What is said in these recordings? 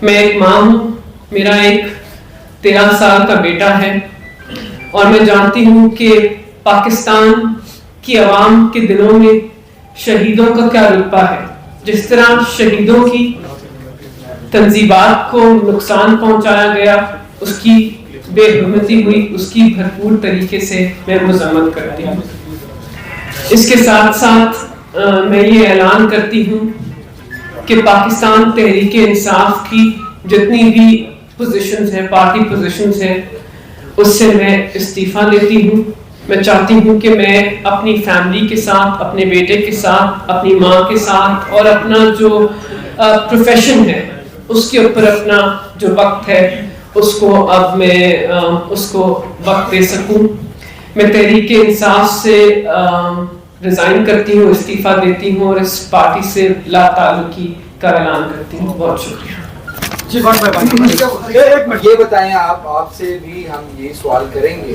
میں ایک ماں ہوں, میرا ایک 13 سال کا بیٹا ہے, اور میں جانتی ہوں کہ پاکستان کی عوام کے دلوں میں شہیدوں کا کیا رتبہ ہے. جس طرح شہیدوں کی تنظیمات کو نقصان پہنچایا گیا, اس کی بے حرمتی ہوئی, اس کی بھرپور طریقے سے میں مذمت کرتی ہوں. اس کے ساتھ ساتھ میں یہ اعلان کرتی ہوں کہ پاکستان تحریک انصاف کی جتنی بھی پوزیشنز ہیں, پارٹی پوزیشنز ہیں, اس سے میں استعفیٰ لیتی ہوں. میں چاہتی ہوں کہ میں اپنی فیملی کے ساتھ, اپنے بیٹے کے ساتھ, اپنی ماں کے ساتھ اور اپنا جو پروفیشن ہے اس کے اوپر اپنا جو وقت ہے اس کو اب میں اس کو وقت دے سکوں. میں تحریک انصاف سے ریزائن کرتی ہوں, استعفیٰ دیتی ہوں, اور اس پارٹی سے لا تعلقی کا اعلان کرتی ہوں. بہت شکریہ. یہ بتائیں, آپ سے بھی ہم یہ سوال کریں گے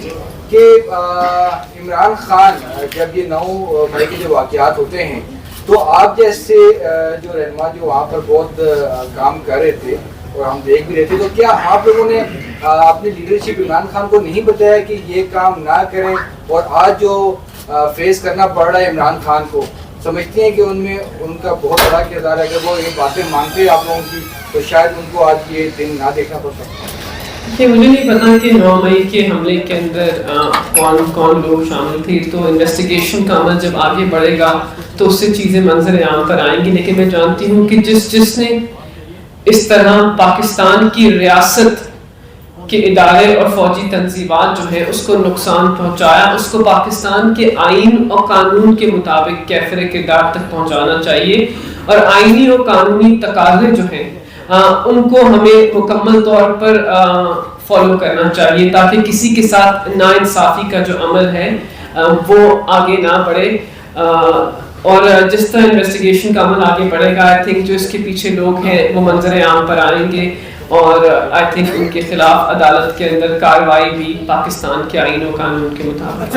کہ عمران خان جب یہ 9 مئی کے جو واقعات ہوتے ہیں تو آپ جیسے جو رہنما جو وہاں پر بہت کام کر رہے تھے اور ہم دیکھ بھی رہے تھے, تو کیا آپ لوگوں نے اپنی لیڈرشپ عمران خان کو نہیں بتایا کہ یہ کام نہ کریں, اور آج جو فیس کرنا پڑ رہا ہے عمران خان کو, سمجھتے ہیں کہ ان میں ان کا بہت بڑا کردار ہے. اگر وہ یہ باتیں مانتے ہیں آپ لوگوں کی تو شاید ان کو آج یہ دن نہ دیکھنا پڑتا. کہ مجھے نہیں پتا کہ 9 مئی کے حملے کے اندر کون لوگ شامل تھے, تو انویسٹیگیشن کا عمل جب آگے بڑھے گا تو اس سے چیزیں منظر عام پر آئیں گی. لیکن میں جانتی ہوں کہ جس نے اس طرح پاکستان کی ریاست کے ادارے اور فوجی تنظیمات جو ہیں اس کو نقصان پہنچایا, اس کو پاکستان کے آئین اور قانون کے مطابق کیفر کردار تک پہنچانا چاہیے, اور آئینی اور قانونی تقاضے جو ہیں ان کو ہمیں مکمل طور پر فالو کرنا چاہیے, تاکہ کسی کے ساتھ ناانصافی کا جو عمل ہے وہ آگے نہ بڑھے. اور جس طرح انویسٹیگیشن کا عمل آگے بڑھے گا, آئی تھنک جو اس کے پیچھے لوگ ہیں وہ منظر عام پر آئیں گے, اور آئی تھنک ان کے خلاف عدالت کے اندر کارروائی بھی پاکستان کے آئین و قانون کے مطابق.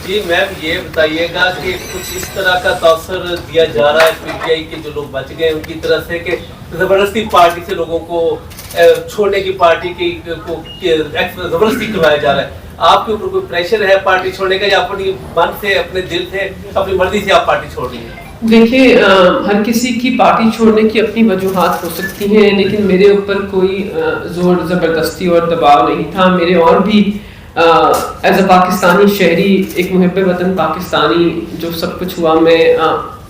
جی میم, یہ بتائیے گا کہ کچھ اس طرح کا تاثر دیا جا رہا ہے پی ٹی آئی کے جو لوگ بچ گئے ان کی طرف سے کہ زبردستی پارٹی سے لوگوں کو چھوڑنے کی, پارٹی کی زبردستی کروایا جا رہا ہے. آپ کے اوپر کوئی پریشر ہے پارٹی چھوڑنے کا, یا اپنی من سے, اپنے دل سے, اپنی مرضی سے آپ پارٹی چھوڑ رہی ہیں؟ دیکھیے, ہر کسی کی پارٹی چھوڑنے کی اپنی وجوہات ہو سکتی ہیں, لیکن میرے اوپر کوئی زور زبردستی اور دباؤ نہیں تھا. میرے اور بھی ایز اے پاکستانی شہری, ایک محب وطن پاکستانی, جو سب کچھ ہوا میں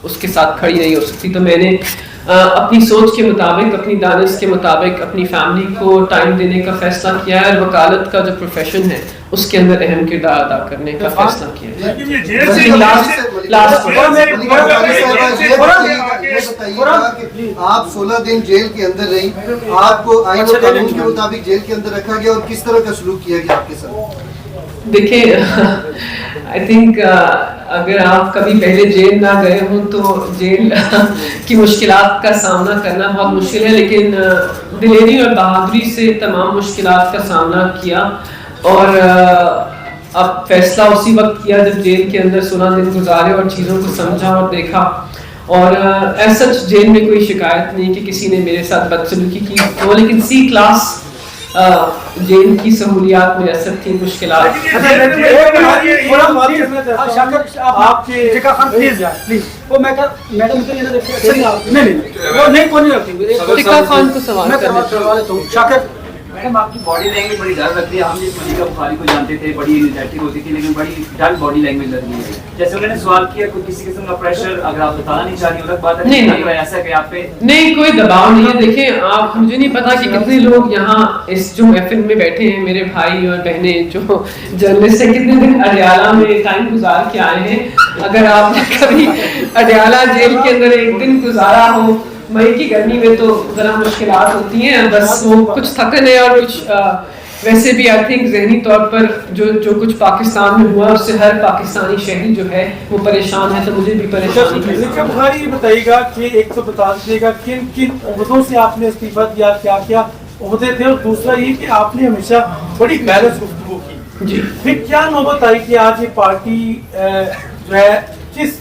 اس کے ساتھ کھڑی نہیں ہو سکتی. تو میں نے اپنی سوچ کے مطابق, اپنی دانش کے مطابق اپنی فیملی کو ٹائم دینے کا فیصلہ کیا ہے, اور وکالت کا جو پروفیشن ہے اس کے اندر اہم کردار ادا کرنے کا فیصلہ کیا ہے. آپ 16 دن جیل کے اندر رہی, آپ کو آئین و قانون کے مطابق جیل کے اندر رکھا گیا, اور کس طرح کا سلوک کیا گیا آپ کے ساتھ؟ دیکھیں, آئی تھنک اگر آپ کبھی پہلے جیل نہ گئے ہوں تو جیل کی مشکلات کا سامنا کرنا بہت مشکل ہے, لیکن دلیری اور بہادری سے تمام مشکلات کا سامنا کیا, اور اب فیصلہ اسی وقت کیا جب جیل کے اندر 16 دن گزارے اور چیزوں کو سمجھا اور دیکھا. اور ایسا جیل میں کوئی شکایت نہیں کہ کسی نے میرے ساتھ بدسلوکی کی ہو, لیکن سی کلاس جیل کی سہولیات میسر تھی, مشکلات. خان کو سوال کرنا. میڈم, آپ کی باڈی لینگویج بڑی ڈر لگتی ہے. ہم جس ملیکا بخاری کو جانتے تھے, بڑی انرجیٹک ہوتی تھی, لیکن بڑی ڈل باڈی لینگویج لگ رہی ہے. جیسے انہوں نے سوال کیا, کوئی کسی قسم کا پریشر اگر آپ بتانا نہیں چاہ رہی الگ بات ہے, نہیں ایسا کہ آپ پہ نہیں کوئی دباؤ نہیں ہے. دیکھیں, آپ, مجھے نہیں پتا کہ کتنے لوگ یہاں اس جو محفل میں بیٹھے ہیں, میرے بھائی اور بہنیں جو جرنلسٹ ہیں, کتنے دن اڈیالہ میں ٹائم گزار کے آئے ہیں. اگر آپ نے کبھی اڈیالہ جیل کے اندر ایک دن گزارا ہو مئی کی گرمی میں تو ذرا مشکلات ہوتی ہیں. بس وہ کچھ تھکن ہے, اور کچھ ویسے بھی آئی تھنک ذہنی طور پر جو کچھ پاکستان میں ہوا اس سے ہر پاکستانی شہری جو ہے وہ پریشان ہے, تو مجھے بھی پریشانی ہے. بخاری یہ بتائیے گا کہ ایک تو بتا دیجیے گا کن کن عہدوں سے آپ نے استعفیٰ دیا, کیا کیا عہدے تھے, اور دوسرا یہ کہ آپ نے ہمیشہ بڑی بیلنس گفتگو کی. جی, پھر کیا نوبت آئی کہ آج یہ پارٹی جو ہے کس